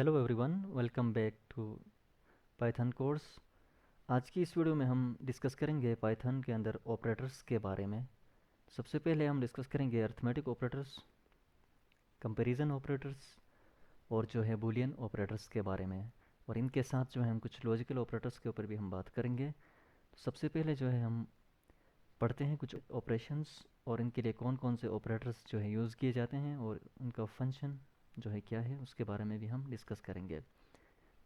Hello everyone, welcome back to Python course. आज की इस वीडियो में हम डिस्कस करेंगे पाइथन के अंदर ऑपरेटर्स के बारे में। सबसे पहले हम डिस्कस करेंगे अर्थमेटिक ऑपरेटर्स, कंपैरिजन ऑपरेटर्स और जो है बूलियन ऑपरेटर्स के बारे में। और इनके साथ जो है हम कुछ लॉजिकल ऑपरेटर्स के ऊपर भी हम बात करेंगे। तो सबसे पहले जो है हम पढ़ते हैं कुछ ऑपरेशंस और इनके लिए कौन कौन से ऑपरेटर्स जो है यूज़ किए जाते हैं और उनका फंक्शन जो है क्या है उसके बारे में भी हम डिस्कस करेंगे।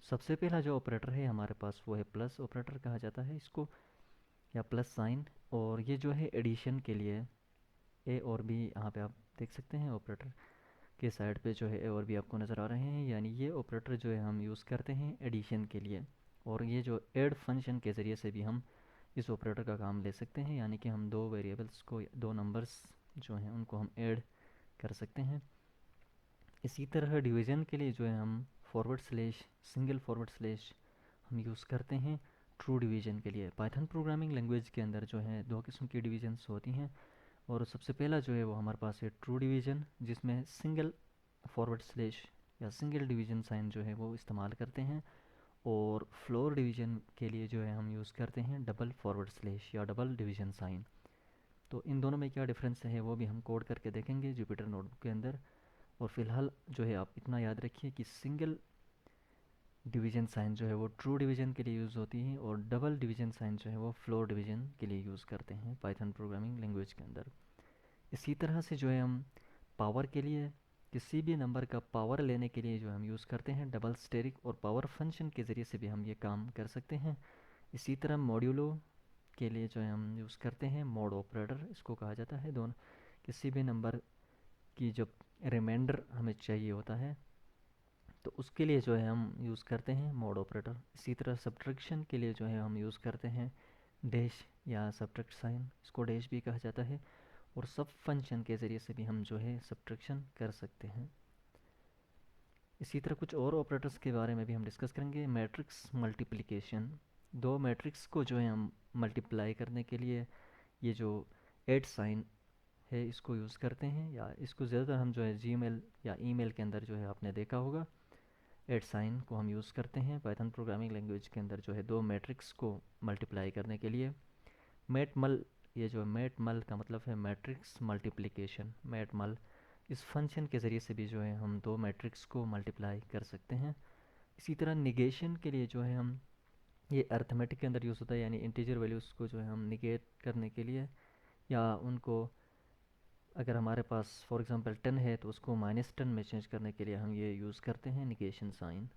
सबसे पहला जो ऑपरेटर है हमारे पास वो है प्लस ऑपरेटर कहा जाता है इसको, या प्लस साइन। और ये जो है एडिशन के लिए ए और बी, यहाँ पे आप देख सकते हैं ऑपरेटर के साइड पे जो है ए और बी आपको नज़र आ रहे हैं, यानी ये ऑपरेटर जो है हम यूज़ करते हैं एडिशन के लिए। और ये जो ऐड फंक्शन के ज़रिए से भी हम इस ऑपरेटर का काम ले सकते हैं, यानी कि हम दो वेरिएबल्स को, दो नंबर्स जो हैं उनको हम ऐड कर सकते हैं। इसी तरह डिवीज़न के लिए जो है हम forward slash, single forward slash हम यूज़ करते हैं ट्रू डिवीज़न के लिए। पाइथन प्रोग्रामिंग लैंग्वेज के अंदर जो है दो किस्म की डिवीजन्स होती हैं। और सबसे पहला जो है वो हमारे पास है ट्रू डिवीज़न, जिसमें सिंगल फॉरवर्ड स्लैश या सिंगल डिवीज़न साइन जो है वो इस्तेमाल करते हैं। और फ्लोर डिवीज़न के लिए जो है हम यूज़ करते हैं डबल फॉरवर्ड स्लैश या डबल डिवीज़न साइन। तो इन दोनों में क्या डिफरेंस है वो भी हम कोड करके देखेंगे जुपिटर नोटबुक के अंदर। और फिलहाल जो है आप इतना याद रखिए कि सिंगल डिवीज़न साइन जो है वो ट्रू डिवीज़न के लिए यूज़ होती है और डबल डिवीज़न साइन जो है वो फ्लोर डिवीज़न के लिए यूज़ करते हैं पाइथन प्रोग्रामिंग लैंग्वेज के अंदर। इसी तरह से जो है हम पावर के लिए, किसी भी नंबर का पावर लेने के लिए जो हम यूज़ करते हैं डबल स्टेरिक और पावर फंक्शन के ज़रिए से भी हम ये काम कर सकते हैं। इसी तरह मॉड्यूलो के लिए जो है हम यूज़ करते हैं मोड ऑपरेटर, इसको कहा जाता है। दोनों किसी भी नंबर की जब रिमाइंडर हमें चाहिए होता है तो उसके लिए जो है हम यूज़ करते हैं मोड ऑपरेटर। इसी तरह सब्ट्रैक्शन के लिए जो है हम यूज़ करते हैं डैश या सब्ट्रैक्ट साइन, इसको डैश भी कहा जाता है। और सब फंक्शन के ज़रिए से भी हम जो है सब्ट्रैक्शन कर सकते हैं। इसी तरह कुछ और ऑपरेटर्स के बारे में भी हम डिस्कस करेंगे। मैट्रिक्स मल्टीप्लिकेशन, दो मैट्रिक्स को जो है हम मल्टीप्लाई करने के लिए ये जो एड साइन है इसको यूज़ करते हैं, या इसको ज़्यादातर हम जो है जीमेल या ईमेल के अंदर जो है आपने देखा होगा। एड साइन को हम यूज़ करते हैं पाइथन प्रोग्रामिंग लैंग्वेज के अंदर जो है दो मैट्रिक्स को मल्टीप्लाई करने के लिए। मैटमल, ये जो मैटमल का मतलब है मैट्रिक्स मल्टीप्लिकेशन, मैटमल इस फंक्शन के ज़रिए से भी जो है हम दो मैट्रिक्स को मल्टीप्लाई कर सकते हैं। इसी तरह निगेशन के लिए जो है हम, ये अर्थमेटिक के अंदर यूज़ होता है, यानी इंटीजर वैल्यूज़ को जो है हम निगेट करने के लिए, या उनको अगर हमारे पास फॉर एग्जांपल 10 है तो उसको -10 में चेंज करने के लिए हम ये यूज़ करते हैं निगेशन साइन,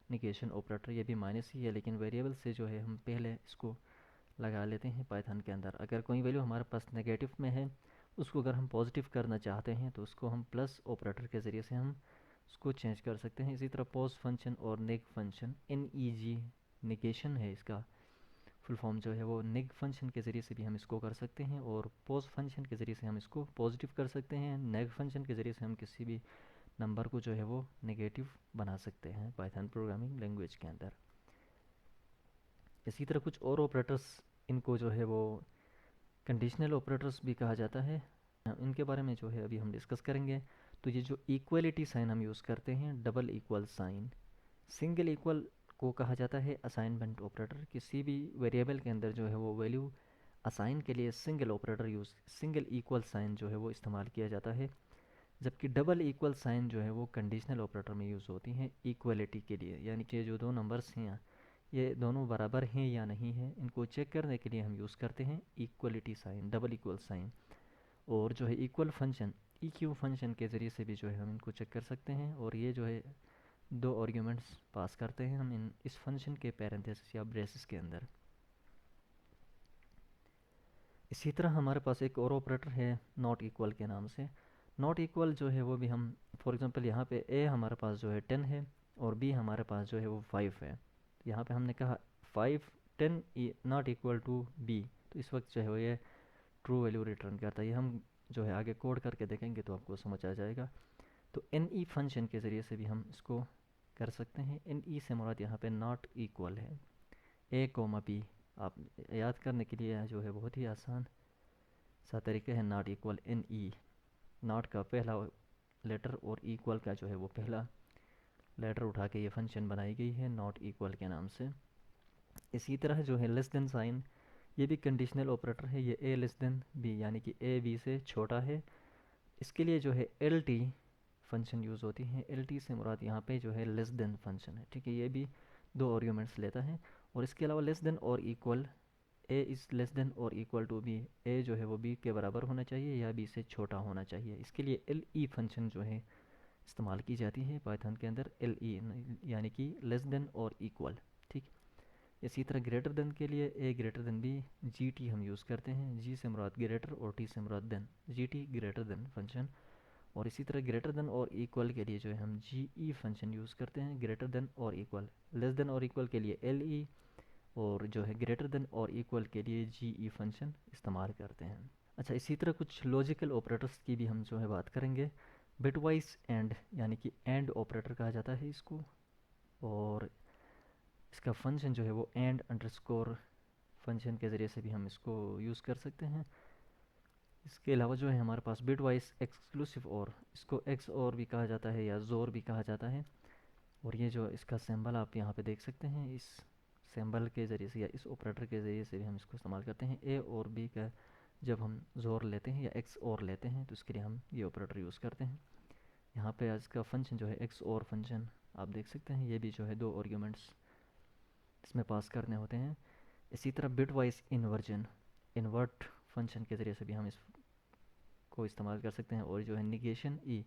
निगेशन ऑपरेटर। ये भी माइनस ही है लेकिन वेरिएबल से जो है हम पहले इसको लगा लेते हैं पाइथन के अंदर। अगर कोई वैल्यू हमारे पास नेगेटिव में है, उसको अगर हम पॉजिटिव करना चाहते हैं तो उसको हम प्लस ऑपरेटर के ज़रिए से हम उसको चेंज कर सकते हैं। इसी तरह पॉज फंक्शन और नेग फंक्शन, एन ई जी निगेशन है इसका फुल फॉर्म जो है वो, नेग फंक्शन के ज़रिए से भी हम इसको कर सकते हैं और पॉज फंक्शन के ज़रिए से हम इसको पॉजिटिव कर सकते हैं। नेग फंक्शन के ज़रिए से हम किसी भी नंबर को जो है वो नेगेटिव बना सकते हैं पाइथन प्रोग्रामिंग लैंग्वेज के अंदर। इसी तरह कुछ और ऑपरेटर्स, इनको जो है वो कंडीशनल ऑपरेटर्स भी कहा जाता है। इनके बारे में जो है अभी हम डिस्कस करेंगे। तो ये जो इक्वलिटी साइन हम यूज़ करते हैं, double equal sign, single equal को कहा जाता है असाइनमेंट ऑपरेटर। किसी भी वेरिएबल के अंदर जो है वो वैल्यू असाइन के लिए single operator use, single equal sign जो है वो इस्तेमाल किया जाता है। जबकि डबल इक्वल साइन जो है वो कंडीशनल ऑपरेटर में यूज़ होती हैं इक्वलिटी के लिए, यानी कि जो दो नंबर्स हैं ये दोनों बराबर हैं या नहीं हैं, इनको चेक करने के लिए हम यूज़ करते हैं equality sign, double equal sign. और जो है equal function, E Q function के ज़रिए से भी जो है हम इनको चेक कर सकते हैं। और ये जो है दो आर्ग्यूमेंट्स पास करते हैं हम इस फंक्शन के पैरेंथेसिस या ब्रेसेस के अंदर। इसी तरह हमारे पास एक और ऑपरेटर है नॉट इक्वल के नाम से। नॉट इक्वल जो है वो भी हम, फॉर एग्जांपल यहाँ पे ए हमारे पास जो है 10 है और बी हमारे पास जो है वो 5 है। यहाँ पे हमने कहा 5 10 नॉट इक्वल टू बी, तो इस वक्त जो है वो ये ट्रू वैल्यू रिटर्न करता है। ये हम जो है आगे कोड करके देखेंगे तो आपको समझ आ जाएगा। तो एन ई फंक्शन के ज़रिए से भी हम इसको कर सकते हैं। एन ई से मुराद यहाँ पे नॉट इक्वल है, ए कोमा बी। आप याद करने के लिए जो है बहुत ही आसान सा तरीका है, not equal N E, not का पहला लेटर और इक्वल का जो है वो पहला लेटर उठा के ये फंक्शन बनाई गई है नॉट इक्वल के नाम से। इसी तरह जो है लेस देन साइन, ये भी कंडीशनल ऑपरेटर है। ये ए लेस देन बी यानी कि ए बी से छोटा है, इसके लिए जो है एल टी फंक्शन यूज़ होती है। एल टी से मुराद यहाँ पे जो है लेस देन फंक्शन है, ठीक है। ये भी दो आर्ग्यूमेंट्स लेता है। और इसके अलावा लेस देन और equal, A is less than और इक्वल टू बी, ए जो है वो बी के बराबर होना चाहिए या बी से छोटा होना चाहिए। इसके लिए एल ई फंक्शन जो है इस्तेमाल की जाती है पाइथन के अंदर, एल ई यानी कि लेस देन और इक्वल, ठीक। इसी तरह ग्रेटर देन के लिए a greater than b, G T हम यूज़ करते हैं। जी से मुराद ग्रेटर और टी से मुराद than, G T greater than function. और इसी तरह ग्रेटर देन और इक्वल के लिए जो है हम जी ई फंक्शन यूज़ करते हैं, ग्रेटर देन और इक्वल। लेस देन और इक्वल के लिए एल ई, और जो है ग्रेटर देन और इक्वल के लिए जी ई फंक्शन इस्तेमाल करते हैं। अच्छा, इसी तरह कुछ लॉजिकल ऑपरेटर्स की भी हम जो है बात करेंगे। बिटवाइज एंड यानी कि एंड ऑपरेटर कहा जाता है इसको, और इसका फंक्शन जो है वो एंड अंडरस्कोर फंक्शन के ज़रिए से भी हम इसको यूज़ कर सकते हैं। इसके अलावा जो है हमारे पास बिटवाइज एक्सक्लूसिव और, इसको एक्स और भी कहा जाता है या जोर भी कहा जाता है। और ये जो इसका सिंबल आप यहाँ पे देख सकते हैं, इस सिंबल के ज़रिए से या इस ऑपरेटर के ज़रिए से भी हम इसको इस्तेमाल करते हैं। ए और बी का जब हम जोर लेते हैं या एक्स और लेते हैं तो इसके लिए हम ये ऑपरेटर यूज़ करते हैं। यहाँ पे आज का फंक्शन जो है एक्स और फंक्शन आप देख सकते हैं, ये भी जो है दो आर्ग्यूमेंट्स इसमें पास करने होते हैं। इसी तरह bit wise inversion, invert function के ज़रिए से भी हम इसको इस्तेमाल कर सकते हैं। और जो है निगेशन ई,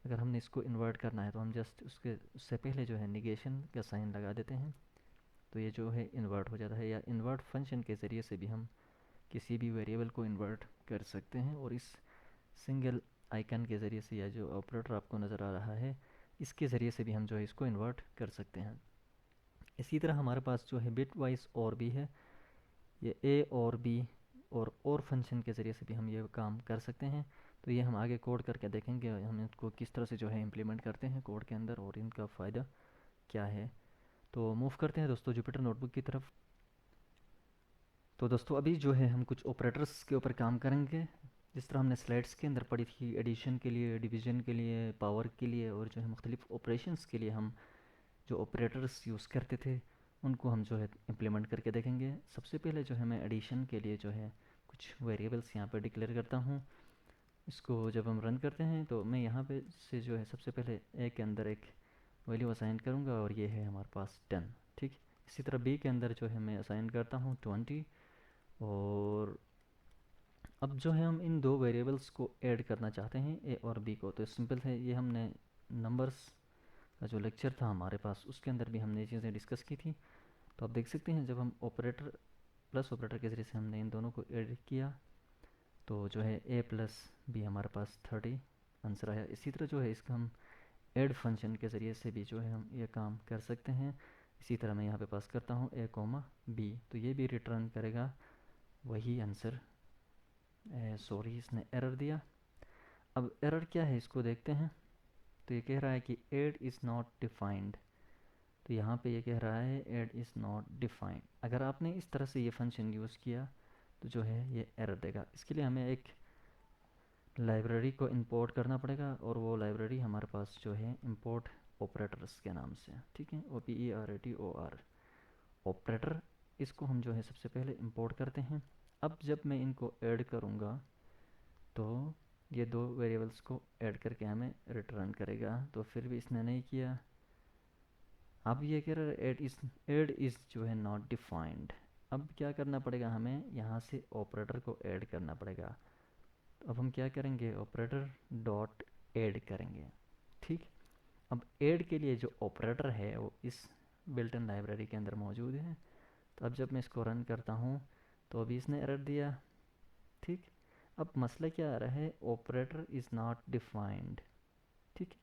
अगर हमने इसको इन्वर्ट करना है तो हम जस्ट उससे पहले जो है निगेशन का साइन लगा देते हैं, तो ये जो है इन्वर्ट हो जाता है। या इन्वर्ट फंक्शन के ज़रिए से भी हम किसी भी वेरिएबल को इन्वर्ट कर सकते हैं। और इस सिंगल आइकन के ज़रिए से या जो ऑपरेटर आपको नज़र आ रहा है इसके ज़रिए से भी हम जो है इसको इन्वर्ट कर सकते हैं। इसी तरह हमारे पास जो है बिट वाइज और भी है, ये ए और बी और फंक्शन के ज़रिए से भी हम ये काम कर सकते हैं। तो ये हम आगे कोड करके देखेंगे हम इसको किस तरह से जो है इम्प्लीमेंट करते हैं कोड के अंदर और इनका फ़ायदा क्या है। तो मूव करते हैं दोस्तों जुपिटर नोटबुक की तरफ। तो दोस्तों अभी जो है हम कुछ ऑपरेटर्स के ऊपर काम करेंगे, जिस तरह हमने स्लाइड्स के अंदर पढ़ी थी, एडिशन के लिए, डिवीज़न के लिए, पावर के लिए, और जो है मुख्तलिफ ऑपरेशंस के लिए हम जो ऑपरेटर्स यूज़ करते थे उनको हम जो है इम्प्लीमेंट करके देखेंगे। सबसे पहले जो है मैं एडिशन के लिए जो है कुछ वेरिएबल्स यहाँ पर डिक्लेयर करता हूँ। इसको जब हम रन करते हैं तो मैं यहाँ पे से जो है सबसे पहले ए के अंदर एक वैल्यू असाइन करूँगा और ये है हमारे पास 10, ठीक। इसी तरह बी के अंदर जो है मैं असाइन करता हूँ 20। और अब जो है हम इन दो वेरिएबल्स को ऐड करना चाहते हैं ए और बी को, तो सिंपल है, ये हमने नंबर्स का जो लेक्चर था हमारे पास उसके अंदर भी हमने ये चीज़ें डिस्कस की थी। तो आप देख सकते हैं जब हम ऑपरेटर प्लस ऑपरेटर के ज़रिए से हमने इन दोनों को ऐड किया तो जो है ए प्लस बी हमारे पास 30 आंसर आया। इसी तरह जो है इसका हम ऐड फंक्शन के ज़रिए से भी जो है हम ये काम कर सकते हैं। इसी तरह मैं यहाँ पे पास करता हूँ ए कोमा बी, तो ये भी रिटर्न करेगा वही आंसर। सॉरी, इसने एरर दिया। अब एरर क्या है इसको देखते हैं। तो ये कह रहा है कि एड इज़ नॉट डिफाइंड, तो यहाँ पे ये कह रहा है एड इज़ नॉट डिफाइंड। अगर आपने इस तरह से ये फंक्शन यूज़ किया तो जो है ये एरर देगा। इसके लिए हमें एक लाइब्रेरी को इंपोर्ट करना पड़ेगा, और वो लाइब्रेरी हमारे पास जो है इंपोर्ट ऑपरेटर्स के नाम से, ठीक है, OPERATOR ऑपरेटर। इसको हम जो है सबसे पहले इंपोर्ट करते हैं। अब जब मैं इनको ऐड करूँगा तो ये दो वेरिएबल्स को ऐड करके हमें रिटर्न करेगा, तो फिर भी इसने नहीं किया। अब ये कह रहा है एड इज़ जो है नॉट डिफाइंड। अब क्या करना पड़ेगा, हमें यहाँ से ऑपरेटर को ऐड करना पड़ेगा। तो अब हम क्या करेंगे, ऑपरेटर डॉट ऐड करेंगे, ठीक। अब ऐड के लिए जो ऑपरेटर है वो इस बिल्ट इन लाइब्रेरी के अंदर मौजूद है। तो अब जब मैं इसको रन करता हूँ तो अभी इसने एरर दिया, ठीक। अब मसला क्या आ रहा है, ऑपरेटर इज़ नॉट डिफाइंड, ठीक।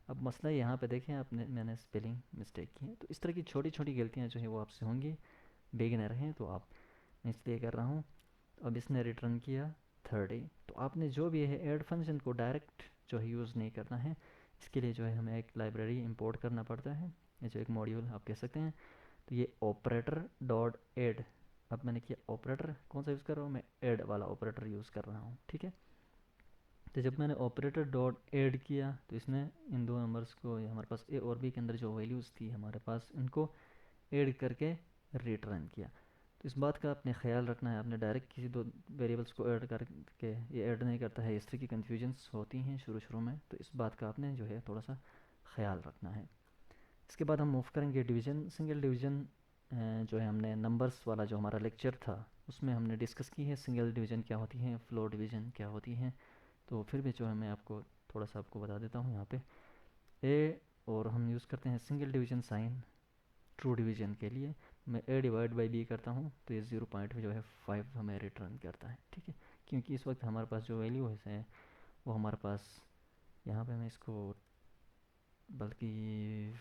अब मसला यहाँ पे देखें आपने, मैंने स्पेलिंग मिस्टेक की है। तो इस तरह की छोटी छोटी गलतियाँ जो है वो आपसे होंगी, बिगिनर हैं तो आप, मैं इसलिए कर रहा हूँ। तो अब इसने रिटर्न किया 30। तो आपने जो भी है ऐड फंक्शन को डायरेक्ट जो है यूज़ नहीं करना है, इसके लिए जो है हमें एक लाइब्रेरी इंपोर्ट करना पड़ता है, या जो एक मॉड्यूल आप कह सकते हैं। तो ये ऑपरेटर डॉट ऐड, अब मैंने किया ऑपरेटर कौन सा यूज़ कर रहा हूँ मैं, ऐड वाला ऑपरेटर यूज़ कर रहा हूँ, ठीक है। तो जब मैंने ऑपरेटर डॉट ऐड किया तो इसने इन दो नंबर्स को, ये हमारे पास ए और बी के अंदर जो वैल्यूज़ थी हमारे पास, इनको ऐड करके रिटर्न किया। तो इस बात का आपने ख्याल रखना है, आपने डायरेक्ट किसी दो वेरिएबल्स को ऐड करके ये ऐड नहीं करता है, इस तरह की कन्फ्यूजन्स होती हैं शुरू शुरू में, तो इस बात का आपने जो है थोड़ा सा ख्याल रखना है। इसके बाद हम मूव करेंगे डिवीज़न। सिंगल डिवीज़न जो है हमने नंबर्स वाला जो हमारा लेक्चर था उसमें हमने डिस्कस की है सिंगल डिवीज़न क्या होती है, फ्लोर डिवीज़न क्या होती है। तो फिर भी जो है मैं आपको थोड़ा सा आपको बता देता हूँ यहाँ पे ए, और हम यूज़ करते हैं single division sign true division के लिए। मैं ए डिवाइड बाई बी करता हूँ तो ये 0.5 हमें रिटर्न करता है, ठीक है। क्योंकि इस वक्त हमारे पास जो वैल्यू है वो हमारे पास, यहाँ पे मैं इसको बल्कि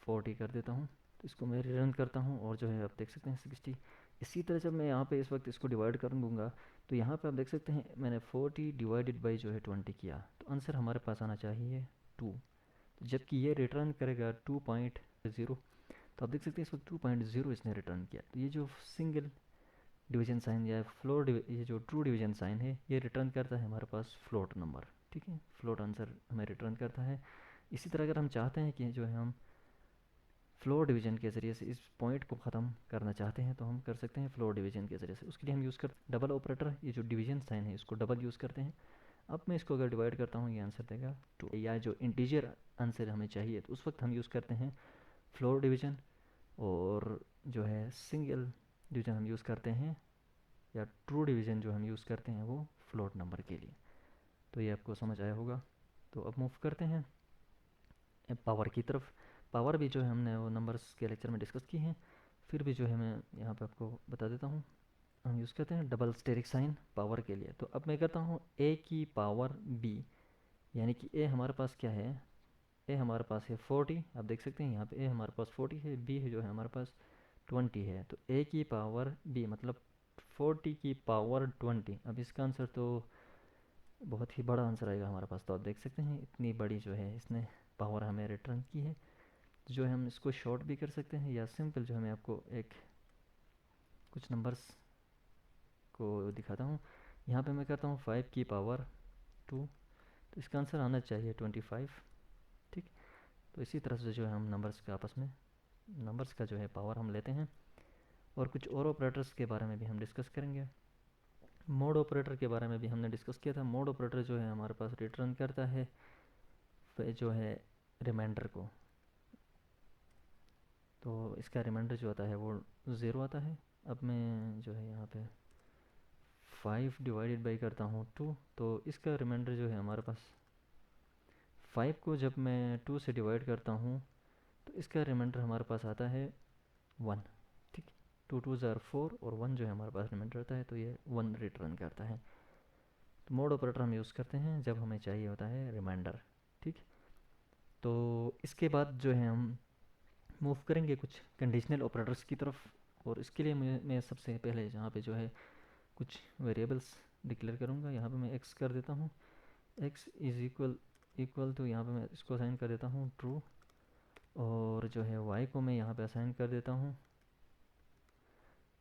40 कर देता हूँ, तो इसको मैं रिटर्न करता हूँ और जो है आप देख सकते हैं 60। इसी तरह जब मैं यहाँ पे इस वक्त इसको डिवाइड कर दूँगा तो यहाँ पे आप देख सकते हैं मैंने 40 डिवाइडेड बाई जो है 20 किया, तो आंसर हमारे पास आना चाहिए 2। जबकि ये रिटर्न करेगा 2.0, तो आप देख सकते हैं इस वक्त 2.0 इसने रिटर्न किया। तो ये जो सिंगल डिवीजन साइन या ये जो ट्रू डिवीजन साइन है ये रिटर्न करता है हमारे पास फ्लोट नंबर, ठीक है, फ्लोट आंसर हमें रिटर्न करता है। इसी तरह अगर हम चाहते हैं कि जो है हम फ्लोर डिवीजन के ज़रिए से इस पॉइंट को ख़त्म करना चाहते हैं तो हम कर सकते हैं फ्लोर डिवीजन के ज़रिए से। उसके लिए हम यूज़ करते हैं डबल ऑपरेटर, ये जो डिवीजन साइन है इसको डबल यूज़ करते हैं। अब मैं इसको अगर डिवाइड करता हूँ ये आंसर देगा 2, या जो इंटीजर आंसर हमें चाहिए तो उस वक्त हम यूज़ करते हैं फ्लोर डिवीजन, और जो है सिंगल डिवीजन हम यूज़ करते हैं, या ट्रू डिवीजन जो हम यूज़ करते हैं वो फ्लोट नंबर के लिए। तो ये आपको समझ आया होगा। तो अब मूव करते हैं पावर की तरफ। पावर भी जो है हमने वो नंबर्स के लेक्चर में डिस्कस की हैं, फिर भी जो है मैं यहाँ पे आपको बता देता हूँ। हम यूज़ करते हैं डबल स्टेरिक साइन पावर के लिए। तो अब मैं करता हूँ ए की पावर बी, यानी कि ए हमारे पास क्या है, ए हमारे पास है 40, आप देख सकते हैं यहाँ पे ए हमारे पास 40 है, बी है जो है हमारे पास 20 है। तो ए की पावर बी मतलब 40 की पावर 20। अब इसका आंसर तो बहुत ही बड़ा आंसर आएगा हमारे पास। तो आप देख सकते हैं इतनी बड़ी जो है इसने पावर हमें रिटर्न की है। जो है हम इसको शॉर्ट भी कर सकते हैं या सिंपल जो है मैं आपको एक कुछ नंबर्स को दिखाता हूँ। यहाँ पे मैं करता हूँ 5 की पावर 2, तो इसका आंसर आना चाहिए 25, ठीक। तो इसी तरह से जो है हम नंबर्स का आपस में नंबर्स का जो है पावर हम लेते हैं। और कुछ और ऑपरेटर्स के बारे में भी हम डिस्कस करेंगे। मोड ऑपरेटर के बारे में भी हमने डिस्कस किया था। मोड ऑपरेटर जो है हमारे पास रिटर्न करता है जो है रिमाइंडर को, तो इसका रिमाइंडर जो आता है वो 0 आता है। अब मैं जो है यहाँ पे 5 डिवाइडेड बाई करता हूँ 2, तो इसका रिमाइंडर जो है हमारे पास 5 को जब मैं 2 से डिवाइड करता हूँ तो इसका रिमाइंडर हमारे पास आता है 1, ठीक। 2 2 ज़ार 4 और 1 जो है हमारे पास रिमाइंडर आता है, तो ये 1 रिटर्न करता है। तो मोड ऑपरेटर हम यूज़ करते हैं जब हमें चाहिए होता है रिमाइंडर, ठीक। तो इसके बाद जो है हम मूव करेंगे कुछ कंडीशनल ऑपरेटर्स की तरफ। और इसके लिए मैं सबसे पहले जहाँ पे जो है कुछ वेरिएबल्स डिक्लेयर करूँगा। यहाँ पे मैं x कर देता हूँ, x इज़ इक्वल तो यहाँ पे मैं इसको असाइन कर देता हूँ ट्रू, और जो है y को मैं यहाँ पे असाइन कर देता हूँ,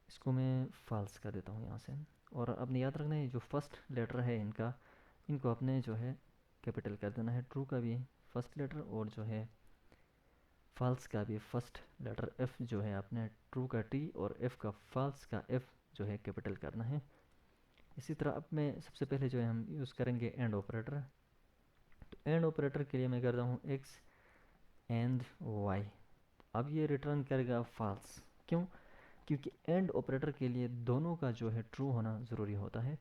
इसको मैं फॉल्स कर देता हूँ यहाँ से। और अपने याद रखना है जो फर्स्ट लेटर है इनको अपने जो है कैपिटल कर देना है, ट्रू का भी फर्स्ट लेटर और जो है फॉल्स का भी फर्स्ट लेटर एफ जो है आपने ट्रू का टी और एफ का फॉल्स का एफ जो है कैपिटल करना है। इसी तरह अब मैं सबसे पहले जो है हम यूज़ करेंगे एंड ऑपरेटर। तो एंड ऑपरेटर के लिए मैं करता हूँ एक्स एंड वाई। अब ये रिटर्न करेगा फॉल्स, क्यों? क्योंकि एंड ऑपरेटर के लिए दोनों का जो है ट्रू होना ज़रूरी होता है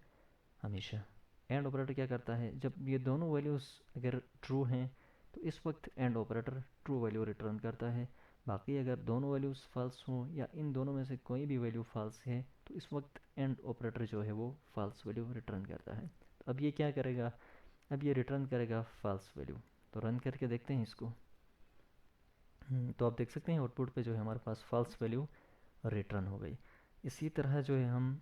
हमेशा। एंड ऑपरेटर क्या करता है, जब ये दोनों वैल्यूज़ अगर ट्रू हैं तो इस वक्त and operator true value return करता है। बाकी अगर दोनों वैल्यूज़ फॉल्स हों या इन दोनों में से कोई भी वैल्यू फॉल्स है तो इस वक्त एंड ऑपरेटर जो है वो फॉल्स वैल्यू रिटर्न करता है। तो अब ये क्या करेगा, अब ये रिटर्न करेगा फॉल्स वैल्यू। तो रन करके देखते हैं इसको। तो आप देख सकते हैं आउटपुट पे जो है हमारे पास फॉल्स वैल्यू रिटर्न हो गई। इसी तरह जो है हम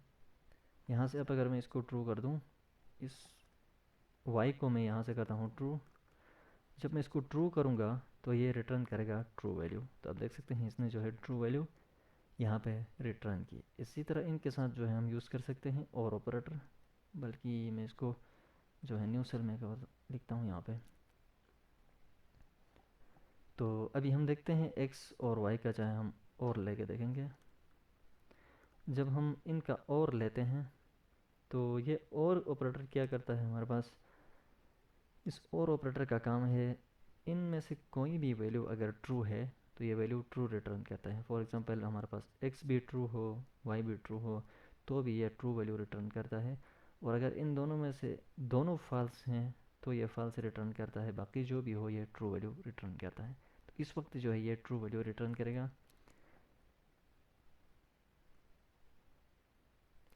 यहाँ से, अब अगर मैं इसको ट्रू कर दूँ, इस y को मैं यहाँ से करता हूँ ट्रू, जब मैं इसको ट्रू करूँगा तो ये रिटर्न करेगा ट्रू वैल्यू। तो आप देख सकते हैं इसने जो है ट्रू वैल्यू यहाँ पे रिटर्न की। इसी तरह इनके साथ जो है हम यूज़ कर सकते हैं और ऑपरेटर, बल्कि मैं इसको जो है न्यू सेल में एक और लिखता हूँ यहाँ पे। तो अभी हम देखते हैं एक्स और वाई का चाहे हम और लेके देखेंगे। जब हम इनका और लेते हैं तो ये और ऑपरेटर क्या करता है हमारे पास, इस और ऑपरेटर का काम है इनमें से कोई भी वैल्यू अगर ट्रू है तो ये वैल्यू ट्रू रिटर्न करता है। फॉर एग्जांपल हमारे पास एक्स भी ट्रू हो, वाई भी ट्रू हो, तो भी ये ट्रू वैल्यू रिटर्न करता है। और अगर इन दोनों में से दोनों फॉल्स हैं तो ये फॉल्स रिटर्न करता है, बाकी जो भी हो ये ट्रू वैल्यू रिटर्न करता है। तो इस वक्त जो है ये ट्रू वैल्यू रिटर्न करेगा।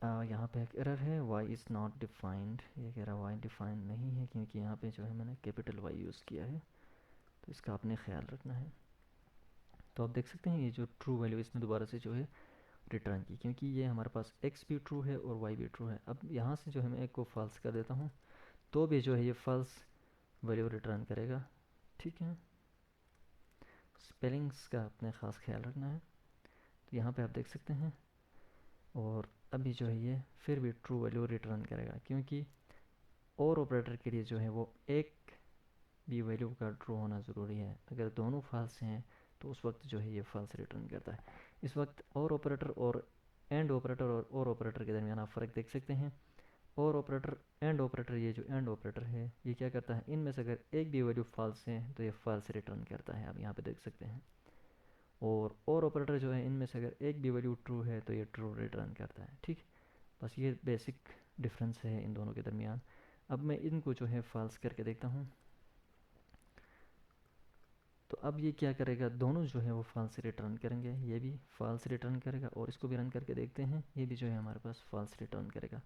यहाँ पे एक एरर है, y इज़ नॉट डिफाइंड, ये कह रहा y डिफाइंड नहीं है क्योंकि यहाँ पे जो है मैंने कैपिटल Y यूज़ किया है, तो इसका आपने ख्याल रखना है। तो आप देख सकते हैं ये जो ट्रू वैल्यू इसने दोबारा से जो है रिटर्न की, क्योंकि ये हमारे पास x भी ट्रू है और y भी ट्रू है। अब यहाँ से जो है मैं एक को फॉल्स कर देता हूँ तो भी जो है ये फॉल्स वैल्यू रिटर्न करेगा। ठीक है, स्पेलिंग्स का अपने ख़ास ख्याल रखना है। तो यहाँ पे आप देख सकते हैं, और अभी जो है ये फिर भी ट्रू वैल्यू रिटर्न करेगा क्योंकि और ऑपरेटर के लिए जो है वो एक भी वैल्यू का ट्रू होना ज़रूरी है। अगर दोनों फॉल्स हैं तो उस वक्त जो है ये फॉल्स रिटर्न करता है। इस वक्त और ऑपरेटर और एंड ऑपरेटर और ऑपरेटर के दरमियान आप फ़र्क देख सकते हैं। और ऑपरेटर एंड ऑपरेटर, ये जो एंड ऑपरेटर है ये क्या करता है, इनमें से अगर एक भी वैल्यू फॉल्स है तो ये फॉल्स रिटर्न करता है, आप यहाँ पे देख सकते हैं। और ऑपरेटर जो है इनमें से अगर एक भी वैल्यू ट्रू है तो ये ट्रू रिटर्न करता है। ठीक, बस ये बेसिक डिफरेंस है इन दोनों के दरमियान। अब मैं इनको जो है फॉल्स करके देखता हूँ। तो अब ये क्या करेगा, दोनों जो है वो फॉल्स रिटर्न करेंगे, ये भी फॉल्स रिटर्न करेगा और इसको भी रन करके देखते हैं, ये भी जो है हमारे पास फॉल्स रिटर्न करेगा।